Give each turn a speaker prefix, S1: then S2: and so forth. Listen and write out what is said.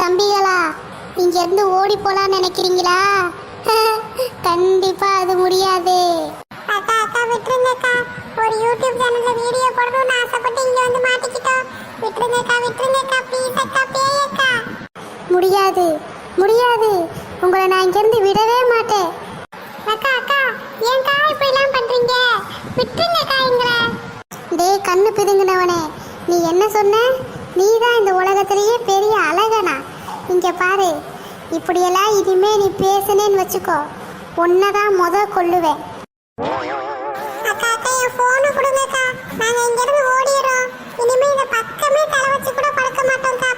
S1: தம்பிகளா, இங்க இருந்து ஓடி போலான்னு நினைக்கிறீங்களா? கண்டிப்பா அது முடியாது.
S2: அக்கா அக்கா விட்டுருங்கக்கா. ஒரு யூடியூப் சேனல்ல வீடியோ போடணும்னு ஆசைப்பட்டு இங்க வந்து மாட்டிக்கிட்டோம். விட்டுருங்கக்கா ப்ளீஸ் அக்கா பேயக்கா.
S1: முடியாது முடியாது, உங்களை நான் இங்க இருந்து விடவே மாட்டேன்.
S2: அக்கா அக்கா ஏன்க்கா இப்படி எல்லாம் பண்றீங்க? விட்டுருங்கக்கா எங்களை.
S1: டேய் கண்ணு பிதுங்கினவனே, நீ என்ன சொன்ன? நீ தான் இந்த உலகத்திலேயே பெரிய அழகனா? இங்க பாரு, இப்படியெல்லாம் இனிமே நீ பேசுனேன்னு வச்சுக்கோ, உன்னதான் கொல்லுவேன்.
S2: அக்கா அக்கா என் போனை கொடுங்கக்கா. நாங்க இங்க இருந்து ஓடிடுறோம். இனிமே இந்த பக்கமே தலை வச்சு கூட படுக்க மாட்டோம்க்கா.